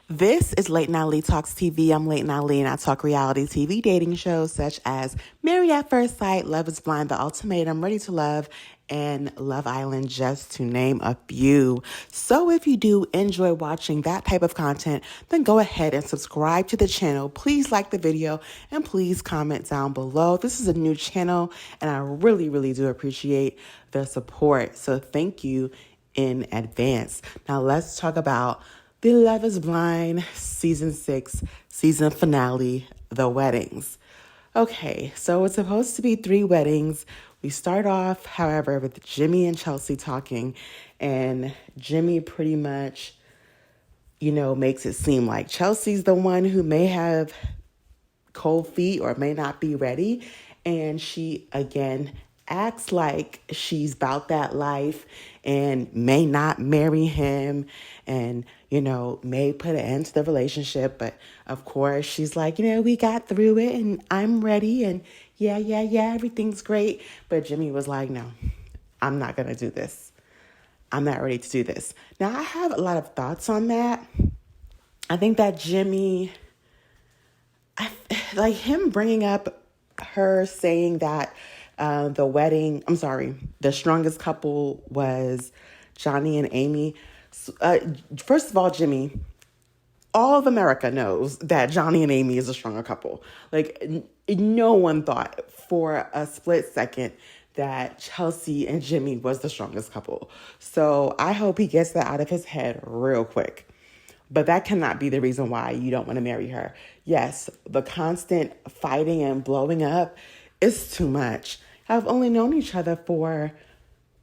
This is Late Night Lee Talks TV. I'm Late Night Lee, and I talk reality TV dating shows such as Married at First Sight, Love is Blind, The Ultimatum, Ready to Love, and Love Island, just to name a few. So if you do enjoy watching that type of content, then go ahead and subscribe to the channel. Please like the video and please comment down below. This is a new channel, and I really, really do appreciate the support. So thank you in advance. Now let's talk about the Love is Blind Season 6 season finale, The Weddings. Okay, so it's supposed to be 3 weddings. We start off, however, with Jimmy and Chelsea talking, and Jimmy pretty much, makes it seem like Chelsea's the one who may have cold feet or may not be ready. And she, again, acts like she's about that life and may not marry him and, may put an end to the relationship. But of course, she's like, we got through it and I'm ready. And yeah, everything's great. But Jimmy was like, no, I'm not going to do this. I'm not ready to do this. Now, I have a lot of thoughts on that. I think that Jimmy, like him bringing up her saying that the strongest couple was Johnny and Amy. First of all, Jimmy, all of America knows that Johnny and Amy is a stronger couple. Like, no one thought for a split second that Chelsea and Jimmy was the strongest couple. So I hope he gets that out of his head real quick. But that cannot be the reason why you don't want to marry her. Yes, the constant fighting and blowing up is too much. I've only known each other for,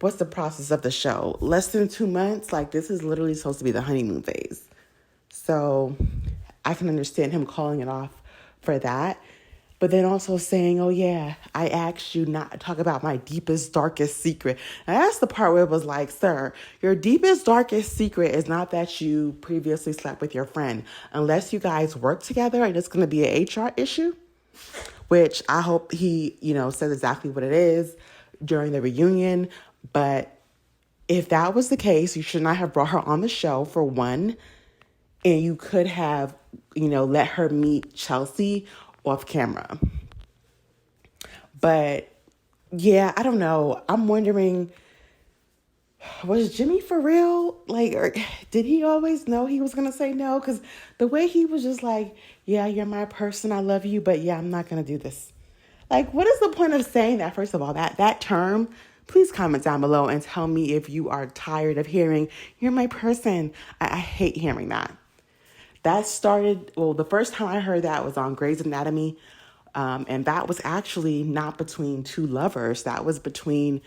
what's the process of the show? Less than 2 months? Like, this is literally supposed to be the honeymoon phase. So I can understand him calling it off for that. But then also saying, oh yeah, I asked you not to talk about my deepest, darkest secret. And that's the part where it was like, sir, your deepest, darkest secret is not that you previously slept with your friend. Unless you guys work together and it's going to be an HR issue, which I hope he, says exactly what it is during the reunion. But if that was the case, you should not have brought her on the show, for one. And you could have, let her meet Chelsea off camera. But yeah, I don't know. I'm wondering, was Jimmy for real? Like, or did he always know he was going to say no? Because the way he was just like, yeah, you're my person, I love you, but yeah, I'm not going to do this. Like, what is the point of saying that? First of all, that term, please comment down below and tell me if you are tired of hearing, you're my person. I hate hearing that. That started, the first time I heard that was on Grey's Anatomy. And that was actually not between two lovers. That was between,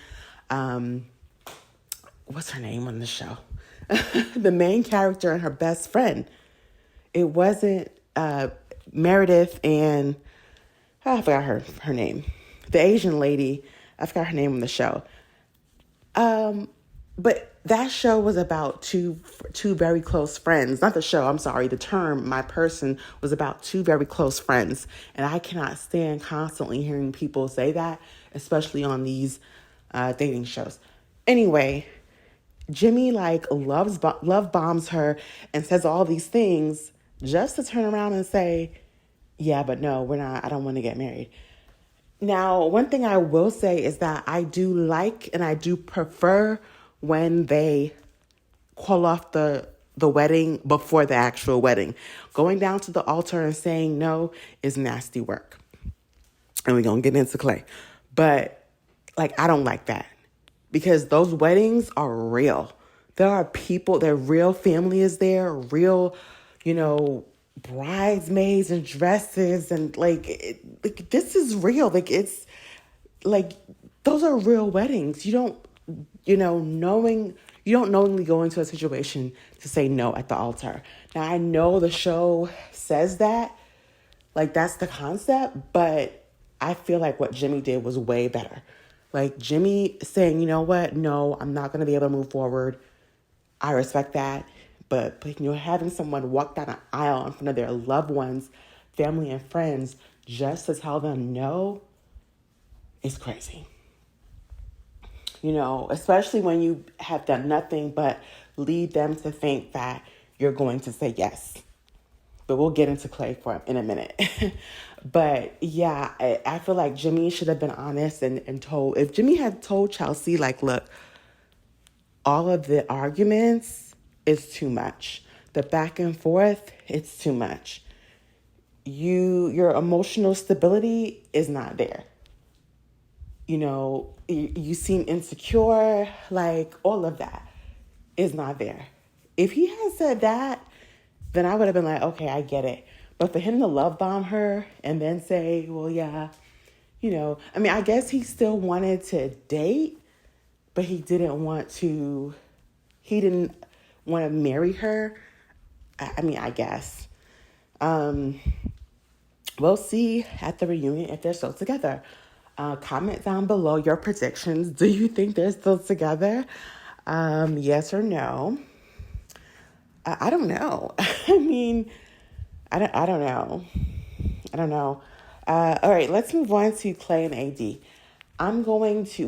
what's her name on the show? The main character and her best friend. It wasn't Meredith and, I forgot her name. The Asian lady, I forgot her name on the show. But that show was about two very close friends. Not the show, I'm sorry. The term, my person, was about 2 very close friends. And I cannot stand constantly hearing people say that, especially on these dating shows. Anyway, Jimmy love bombs her and says all these things just to turn around and say, yeah, but no, we're not, I don't want to get married. Now, one thing I will say is that I do like and I do prefer when they call off the wedding before the actual wedding. Going down to the altar and saying no is nasty work. And we're going to get into Clay. But, I don't like that. Because those weddings are real. There are people, their real family is there, real, bridesmaids and dresses. And, this is real. It's, those are real weddings. You don't knowingly go into a situation to say no at the altar. Now, I know the show says that, that's the concept, but I feel like what Jimmy did was way better. Jimmy saying, you know what? No, I'm not going to be able to move forward. I respect that. But having someone walk down an aisle in front of their loved ones, family and friends, just to tell them no, is crazy. Especially when you have done nothing but lead them to think that you're going to say yes. but we'll get into Clay in a minute. But yeah, I feel like Jimmy should have been honest and told, if Jimmy had told Chelsea, like, look, all of the arguments is too much. The back and forth, it's too much. Your emotional stability is not there. You know, you seem insecure, like all of that is not there. If he had said that, then I would have been like, okay, I get it. But for him to love bomb her and then say, well, yeah, you know, I mean, I guess he still wanted to date, but he didn't want to marry her. I mean, I guess. We'll see at the reunion if they're still together. Comment down below your predictions. Do you think they're still together? Yes or no? I don't know. I mean, I don't know. I don't know. All right, let's move on to Clay and AD. We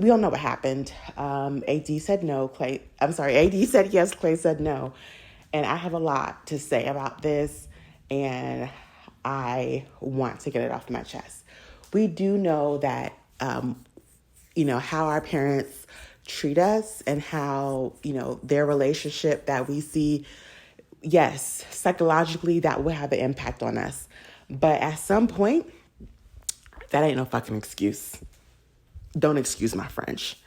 all know what happened. AD said no, AD said yes, Clay said no. And I have a lot to say about this, and I want to get it off my chest. We do know that, how our parents treat us and how, their relationship that we see, yes, psychologically that will have an impact on us. But at some point, that ain't no fucking excuse. Don't excuse my French.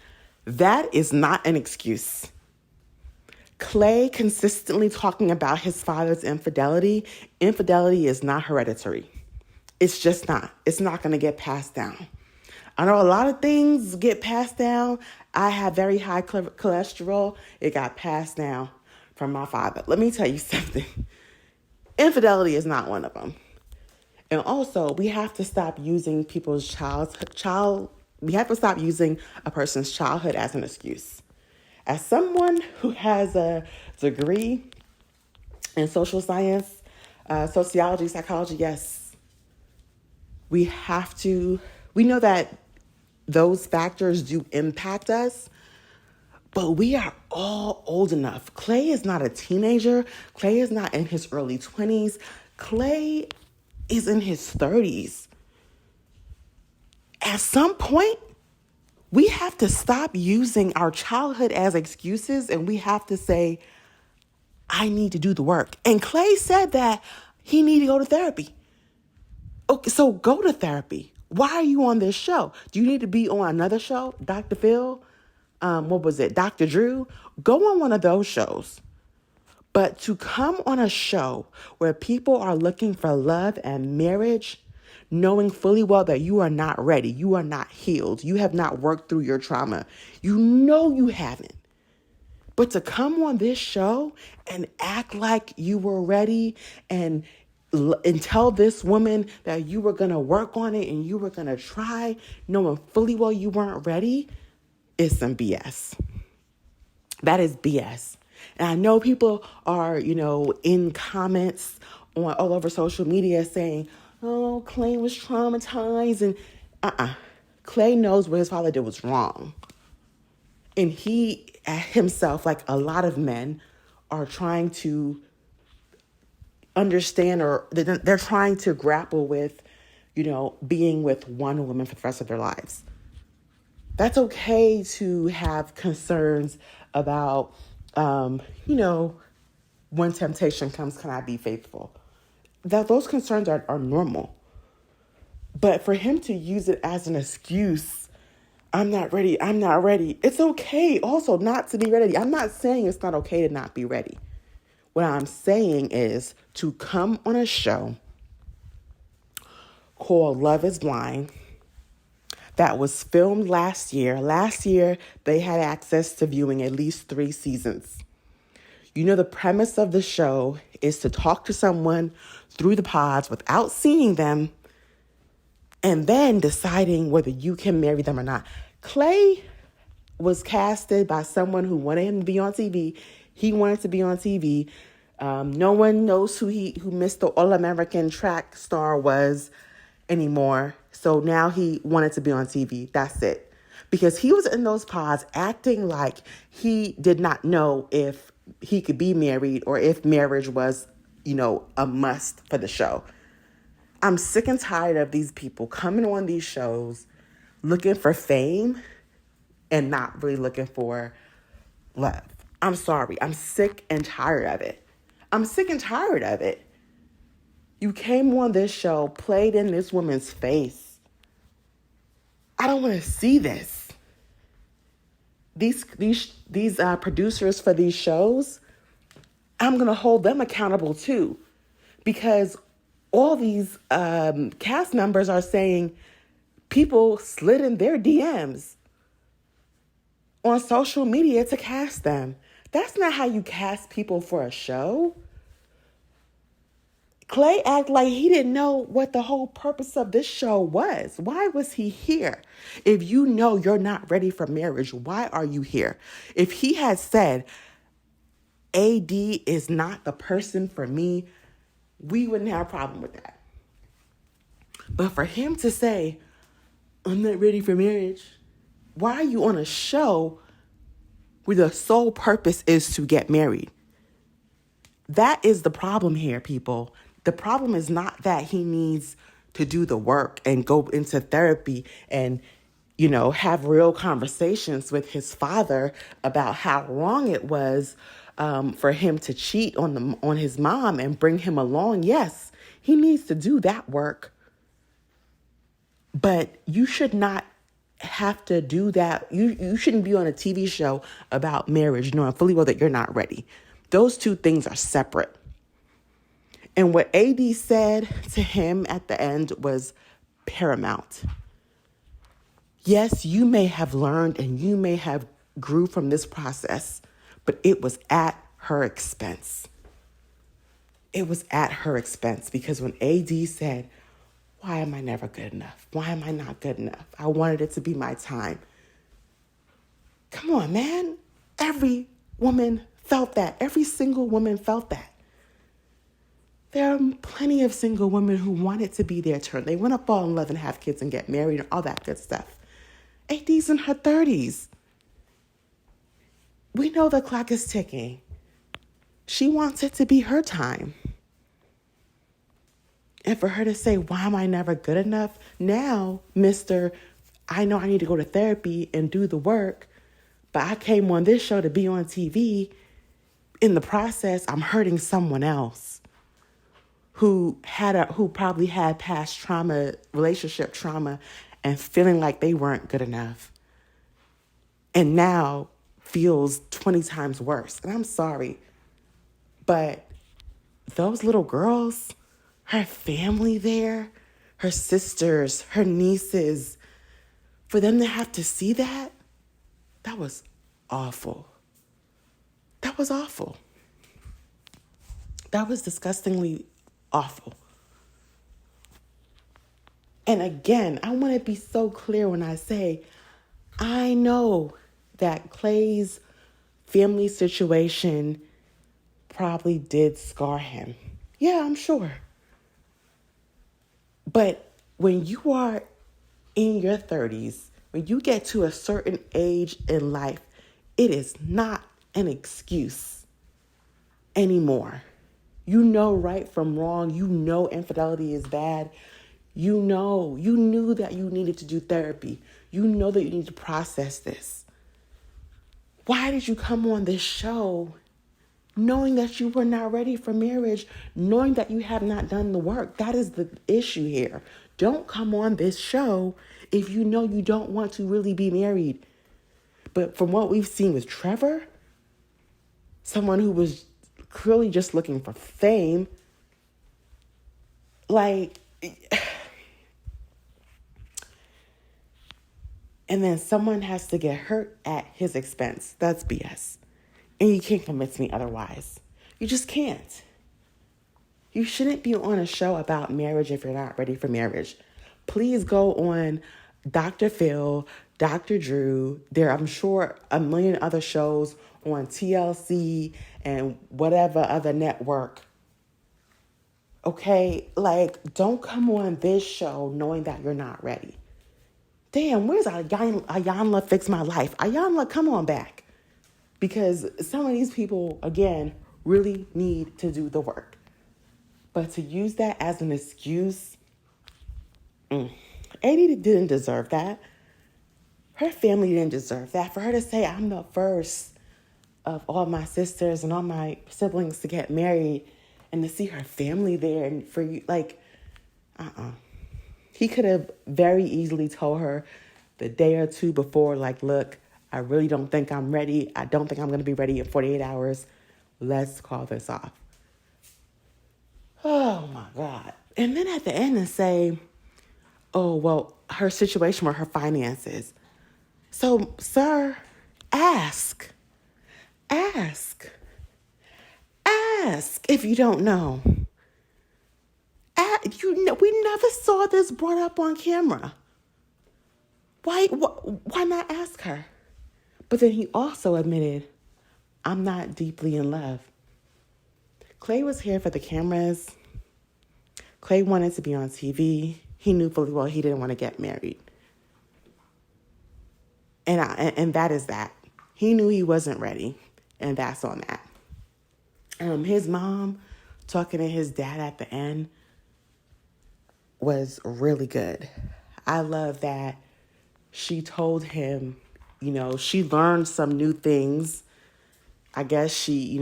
That is not an excuse. Clay consistently talking about his father's infidelity. Infidelity is not hereditary. It's just not. It's not going to get passed down. I know a lot of things get passed down. I have very high cholesterol. It got passed down from my father. Let me tell you something. Infidelity is not one of them. And also, we have to stop using we have to stop using a person's childhood as an excuse. As someone who has a degree in social science, sociology, psychology, yes, we know that those factors do impact us, but we are all old enough. Clay is not a teenager. Clay is not in his early 20s. Clay is in his 30s. At some point, we have to stop using our childhood as excuses, and we have to say, I need to do the work. And Clay said that he needed to go to therapy. Okay, so go to therapy. Why are you on this show? Do you need to be on another show? Dr. Phil? Dr. Drew? Go on one of those shows. But to come on a show where people are looking for love and marriage, knowing fully well that you are not ready, you are not healed, you have not worked through your trauma, you haven't. But to come on this show and act like you were ready and tell this woman that you were going to work on it and you were going to try, knowing fully well you weren't ready, is some BS. That is BS. And I know people are, in comments all over social media saying, oh, Clay was traumatized. And Clay knows what his father did was wrong. And he himself, like a lot of men, are trying to understand, or they're trying to grapple with, being with one woman for the rest of their lives. That's okay to have concerns about, when temptation comes, can I be faithful? Those concerns are normal. But for him to use it as an excuse, I'm not ready. It's okay also not to be ready. I'm not saying it's not okay to not be ready. What I'm saying is to come on a show called Love is Blind that was filmed last year. Last year, they had access to viewing at least 3 seasons. The premise of the show is to talk to someone through the pods without seeing them and then deciding whether you can marry them or not. Clay was casted by someone who wanted him to be on TV. He wanted to be on TV. No one knows who Mr. All-American track star was anymore. So now he wanted to be on TV. That's it. Because he was in those pods acting like he did not know if he could be married or if marriage was a must for the show. I'm sick and tired of these people coming on these shows looking for fame and not really looking for love. I'm sorry. I'm sick and tired of it. I'm sick and tired of it. You came on this show, played in this woman's face. I don't want to see this. These producers for these shows, I'm going to hold them accountable too, because all these cast members are saying people slid in their DMs on social media to cast them. That's not how you cast people for a show. Clay acted like he didn't know what the whole purpose of this show was. Why was he here? If you know you're not ready for marriage, why are you here? If he had said, AD is not the person for me, we wouldn't have a problem with that. But for him to say, I'm not ready for marriage, why are you on a show where the sole purpose is to get married? That is the problem here, people. The problem is not that he needs to do the work and go into therapy and, have real conversations with his father about how wrong it was for him to cheat on his mom and bring him along. Yes, he needs to do that work. But you should not have to do that. You shouldn't be on a TV show about marriage knowing fully well that you're not ready. Those two things are separate. And what AD said to him at the end was paramount. Yes, you may have learned and you may have grew from this process, but it was at her expense. It was at her expense, because when AD said, why am I never good enough? Why am I not good enough? I wanted it to be my time. Come on, man. Every woman felt that. Every single woman felt that. There are plenty of single women who want it to be their turn. They want to fall in love and have kids and get married and all that good stuff. AD's in her 30s. We know the clock is ticking. She wants it to be her time. And for her to say, why am I never good enough? Now, I know I need to go to therapy and do the work, but I came on this show to be on TV. In the process, I'm hurting someone else who probably had past trauma, relationship trauma, and feeling like they weren't good enough. And now feels 20 times worse. And I'm sorry, but those little girls, her family there, her sisters, her nieces, for them to have to see that was awful. That was awful. That was disgustingly awful. And again, I want to be so clear when I say, I know that Clay's family situation probably did scar him. Yeah, I'm sure. But when you are in your 30s, when you get to a certain age in life, it is not an excuse anymore. You know right from wrong. You know infidelity is bad. You knew that you needed to do therapy. You know that you need to process this. Why did you come on this show knowing that you were not ready for marriage, knowing that you have not done the work? That is the issue here. Don't come on this show if you know you don't want to really be married. But from what we've seen with Trevor, someone who was clearly just looking for fame, and then someone has to get hurt at his expense. That's BS. And you can't convince me otherwise. You just can't. You shouldn't be on a show about marriage if you're not ready for marriage. Please go on Dr. Phil, Dr. Drew. There, I'm sure, a million other shows on TLC and whatever other network. Okay? Don't come on this show knowing that you're not ready. Damn, where's Iyanla Fix My Life? Iyanla, come on back. Because some of these people, again, really need to do the work. But to use that as an excuse, Adi didn't deserve that. Her family didn't deserve that. For her to say, I'm the first of all my sisters and all my siblings to get married, and to see her family there, and for you, like, he could have very easily told her the day or two before, like, look, I really don't think I'm ready. I don't think I'm going to be ready in 48 hours. Let's call this off. Oh my God. And then at the end and say, oh, well, her situation with her finances. So, sir, ask if you don't know. We never saw this brought up on camera. Why not ask her? But then he also admitted, I'm not deeply in love. Clay was here for the cameras. Clay wanted to be on TV. He knew fully well he didn't want to get married. And that is that. He knew he wasn't ready, and that's on that. His mom talking to his dad at the end was really good. I love that she told him, she learned some new things. I guess she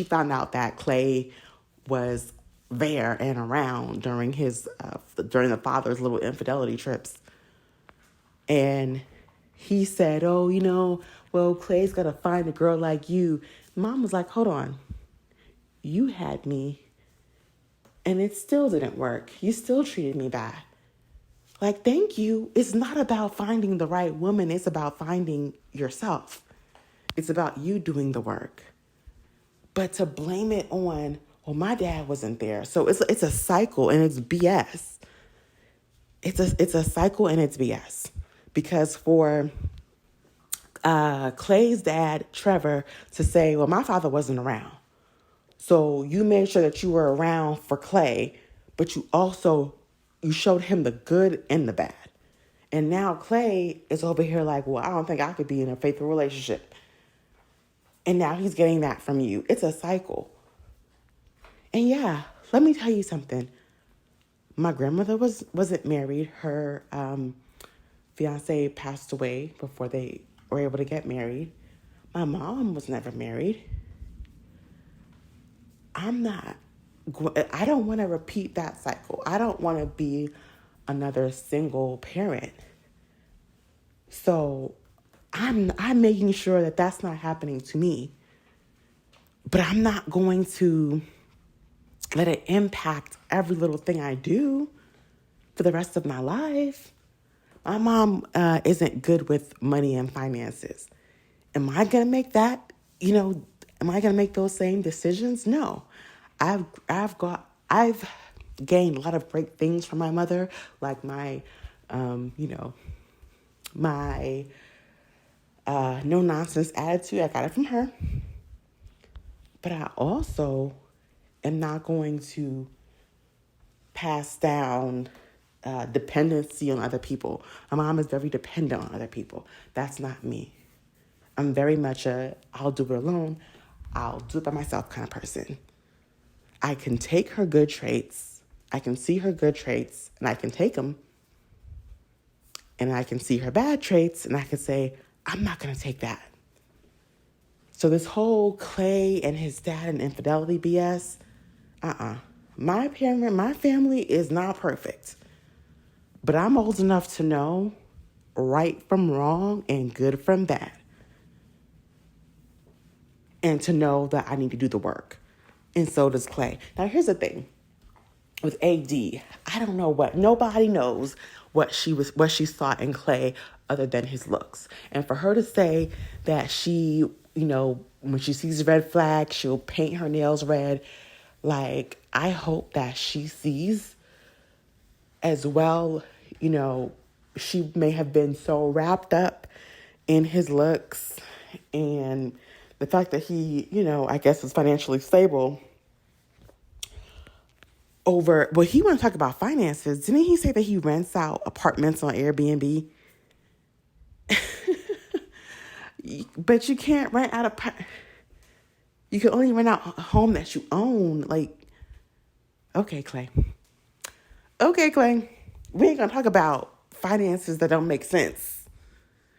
found out that Clay was there and around during during the father's little infidelity trips. And he said, oh, well, Clay's got to find a girl like you. Mom was like, hold on. You had me, and it still didn't work. You still treated me bad. Like, thank you. It's not about finding the right woman. It's about finding yourself. It's about you doing the work. But to blame it on, well, my dad wasn't there. So it's a cycle, and it's BS. It's a cycle, and it's BS. Because for Clay's dad, Trevor, to say, well, my father wasn't around. So you made sure that you were around for Clay, but you showed him the good and the bad. And now Clay is over here like, well, I don't think I could be in a faithful relationship. And now he's getting that from you. It's a cycle. And yeah, let me tell you something. My grandmother wasn't married. Her fiance passed away before they were able to get married. My mom was never married. I don't want to repeat that cycle. I don't want to be another single parent. So I'm making sure that that's not happening to me. But I'm not going to let it impact every little thing I do for the rest of my life. My mom isn't good with money and finances. Am I going to make that, am I going to make those same decisions? No. I've gained a lot of great things from my mother, like my, my no nonsense attitude. I got it from her. But I also am not going to pass down dependency on other people. My mom is very dependent on other people. That's not me. I'm very much I'll do it alone. I'll do it by myself kind of person. I can take her good traits. I can see her good traits, and I can take them. And I can see her bad traits, and I can say, I'm not going to take that. So this whole Clay and his dad and infidelity BS, My family is not perfect. But I'm old enough to know right from wrong and good from bad. And to know that I need to do the work. And so does Clay. Now, here's the thing. With AD, I don't know nobody knows what she saw in Clay other than his looks. And for her to say that she, when she sees a red flag, she'll paint her nails red. Like, I hope that she sees as well, she may have been so wrapped up in his looks and the fact that he, I guess is financially stable he want to talk about finances. Didn't he say that he rents out apartments on Airbnb? But you can't rent out you can only rent out a home that you own. Like, Okay, Clay. Okay, Clay. We ain't gonna talk about finances that don't make sense.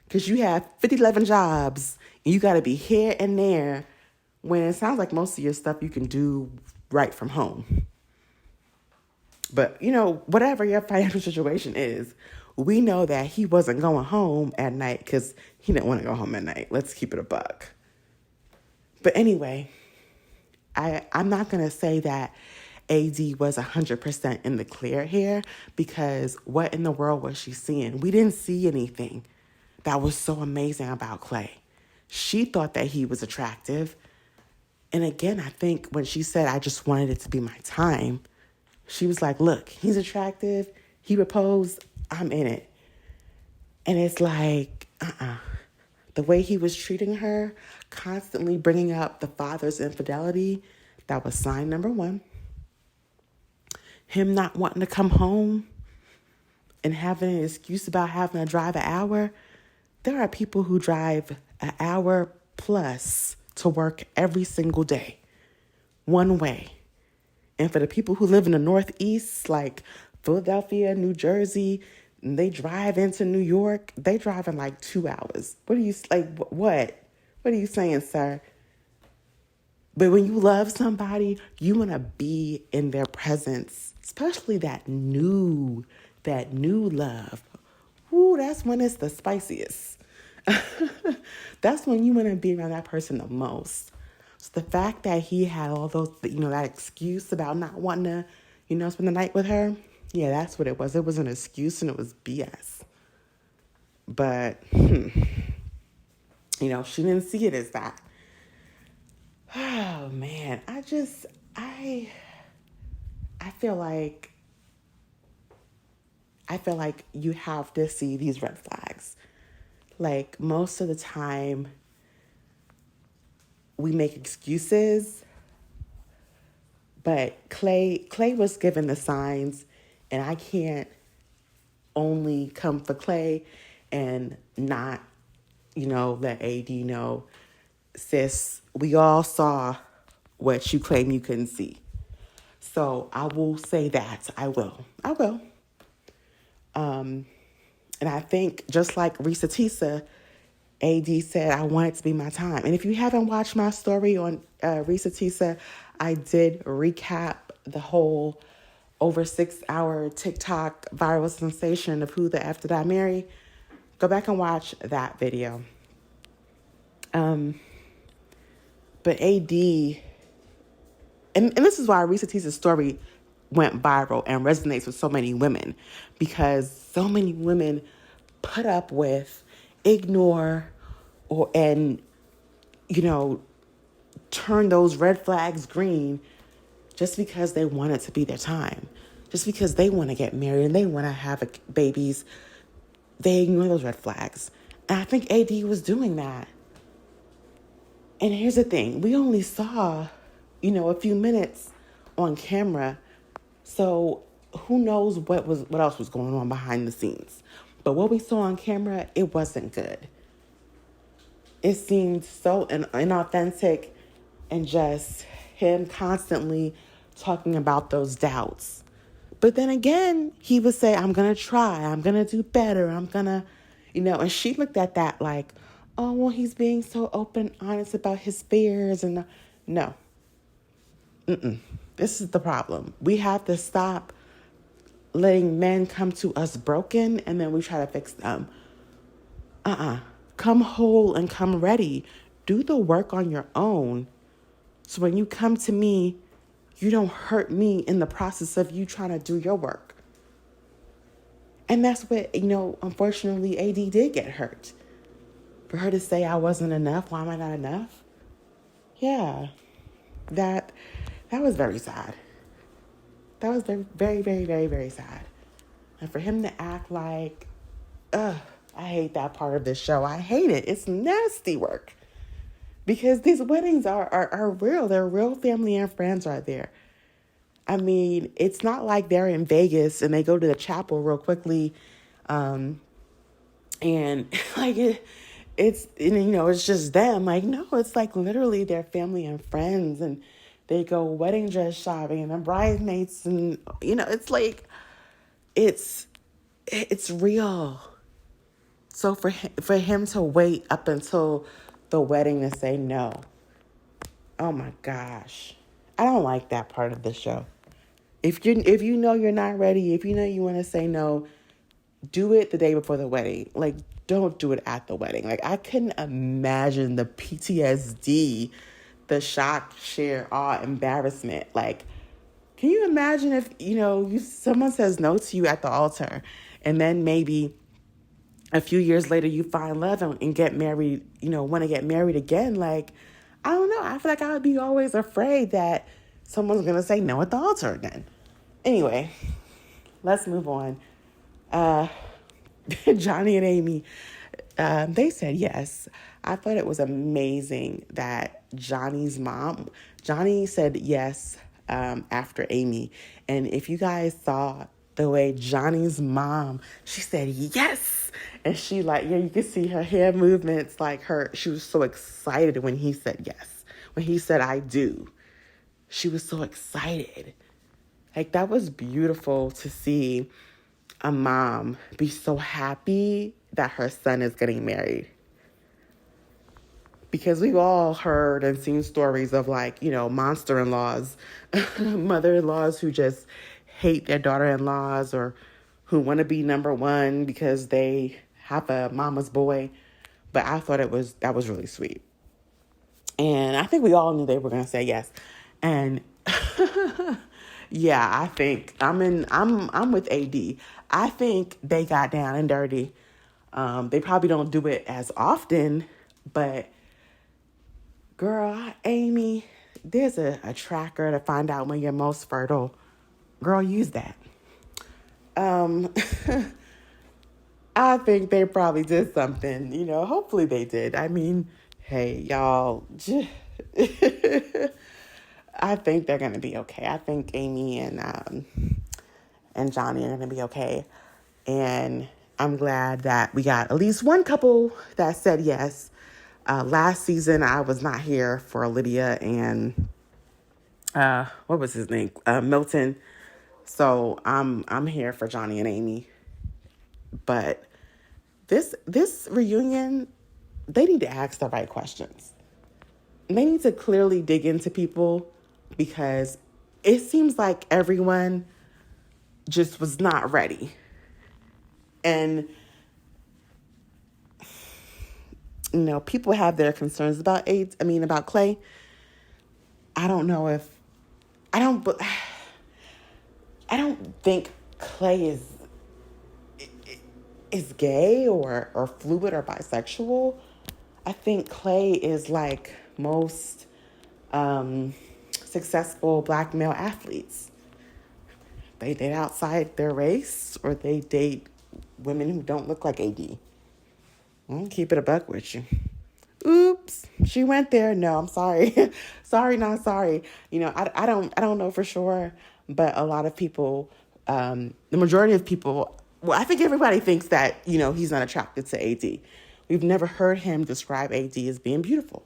Because you have 11 jobs and you gotta be here and there when it sounds like most of your stuff you can do right from home. But, whatever your financial situation is, we know that he wasn't going home at night because he didn't want to go home at night. Let's keep it a buck. But anyway, I'm not going to say that AD was 100% in the clear here because what in the world was she seeing? We didn't see anything that was so amazing about Clay. She thought that he was attractive. And again, I think when she said, I just wanted it to be my time, she was like, look, he's attractive. He proposed. I'm in it. And it's like, the way he was treating her, constantly bringing up the father's infidelity, that was sign number one. Him not wanting to come home and having an excuse about having to drive an hour. There are people who drive an hour plus to work every single day, one way. And for the people who live in the Northeast, like Philadelphia, New Jersey, and they drive into New York, they drive in like 2 hours. What are you, like, what? What are you saying, sir? But when you love somebody, you want to be in their presence, especially that new love. Ooh, that's when it's the spiciest. That's when you want to be around that person the most. So the fact that he had all those, that excuse about not wanting to, spend the night with her, yeah, that's what it was. It was an excuse and it was BS. But, she didn't see it as that. Oh, man, I feel like you have to see these red flags. Like, most of the time, we make excuses, but Clay was given the signs, and I can't only come for Clay and not, let AD know, sis, we all saw what you claim you couldn't see. So I will say that. I will. And I think just like Risa Tisa, AD said, I want it to be my time. And if you haven't watched my story on Risa Tisa, I did recap the whole over 6-hour TikTok viral sensation of Who the F Did I Marry? Go back and watch that video. But AD, and this is why Risa Tisa's story went viral and resonates with so many women, because so many women put up with, ignore, and turn those red flags green just because they want it to be their time, just because they want to get married and they want to have babies. They ignore those red flags. And I think AD was doing that. And here's the thing. We only saw, a few minutes on camera. So who knows what else was going on behind the scenes. But what we saw on camera, it wasn't good. It seemed so inauthentic and just him constantly talking about those doubts. But then again, he would say, I'm going to try. I'm going to do better. I'm going to, and she looked at that like, oh, well, he's being so open, honest about his fears. And no. This is the problem. We have to stop letting men come to us broken and then we try to fix them. Come whole and come ready. Do the work on your own. So when you come to me, you don't hurt me in the process of you trying to do your work. And that's what, unfortunately, AD did get hurt. For her to say I wasn't enough, why am I not enough? Yeah, that was very sad. That was very, very, very, very, very sad. And for him to act like, I hate that part of this show. I hate it. It's nasty work. Because these weddings are real. They're real. Family and friends are there. I mean, it's not like they're in Vegas and they go to the chapel real quickly. And like it's just them. Like, no, it's like literally their family and friends. And They go wedding dress shopping and the bridesmaids, and it's like it's real. So for him to wait up until the wedding to say no, oh my gosh, I don't like that part of the show. If you know you're not ready, if you know you want to say no, do it the day before the wedding. Like, don't do it at the wedding. Like, I couldn't imagine the PTSD, the shock, share, awe, embarrassment. Like, can you imagine if someone says no to you at the altar, and then maybe a few years later you find love and get married, want to get married again? Like, I don't know. I feel like I would be always afraid that someone's going to say no at the altar again. Anyway, let's move on. Johnny and Amy, they said yes. I thought it was amazing that Johnny said yes after Amy. And if you guys saw the way Johnny's mom, she said yes. And she you could see her hair movements, she was so excited when he said yes. When he said, I do. She was so excited. Like, that was beautiful to see a mom be so happy that her son is getting married. Because we've all heard and seen stories of monster-in-laws, mother-in-laws who just hate their daughter-in-laws or who want to be number one because they have a mama's boy. But I thought that was really sweet. And I think we all knew they were going to say yes. And yeah, I think I'm with AD. I think they got down and dirty. They probably don't do it as often, but girl, Amy, there's a tracker to find out when you're most fertile. Girl, use that. I think they probably did something, hopefully they did. I mean, hey, y'all, I think they're going to be okay. I think Amy and Johnny are going to be okay. And I'm glad that we got at least one couple that said yes. Last season, I was not here for Lydia and what was his name? Milton. So I'm here for Johnny and Amy. But this reunion, they need to ask the right questions. They need to clearly dig into people, because it seems like everyone just was not ready. And, people have their concerns about about Clay. I don't think Clay is gay or fluid or bisexual. I think Clay is like most successful Black male athletes. They date outside their race, or they date women who don't look like AD. I'll keep it a buck with you. Oops, she went there. No, I'm sorry. Sorry, not sorry. I don't know for sure, but a lot of people, the majority of people, well, I think everybody thinks that, he's not attracted to AD. We've never heard him describe AD as being beautiful.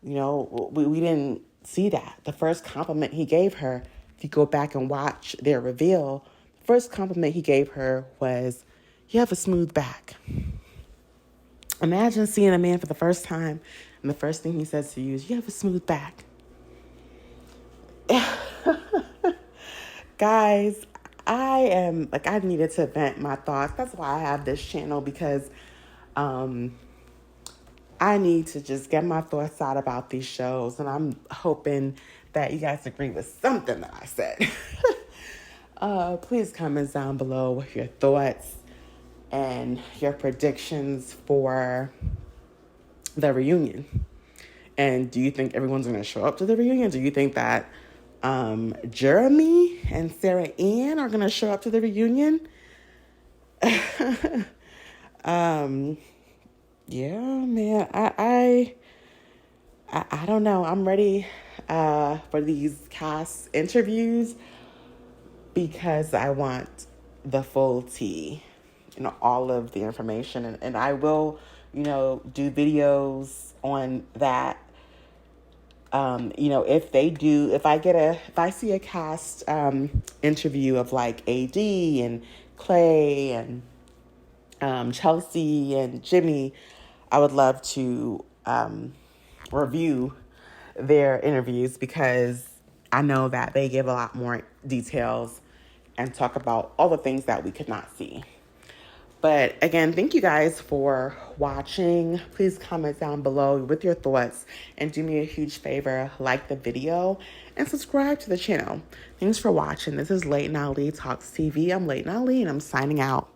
We didn't see that. The first compliment he gave her, if you go back and watch their reveal, the first compliment he gave her was, you have a smooth back. Imagine seeing a man for the first time, and the first thing he says to you is, you have a smooth back. Guys, I needed to vent my thoughts. That's why I have this channel, because I need to just get my thoughts out about these shows, and I'm hoping that you guys agree with something that I said. Please comment down below with your thoughts and your predictions for the reunion. And do you think everyone's going to show up to the reunion? Do you think that Jeremy and Sarah Ann are going to show up to the reunion? Yeah, man, I don't know. I'm ready for these cast interviews, because I want the full tea, all of the information. And I will, do videos on that If I see a cast interview of like AD and Clay and Chelsea and Jimmy, I would love to review their interviews because I know that they give a lot more details and talk about all the things that we could not see. But again, thank you guys for watching. Please comment down below with your thoughts and do me a huge favor, like the video and subscribe to the channel. Thanks for watching. This is Late Night Ali Talks TV. I'm Late Night Ali and I'm signing out.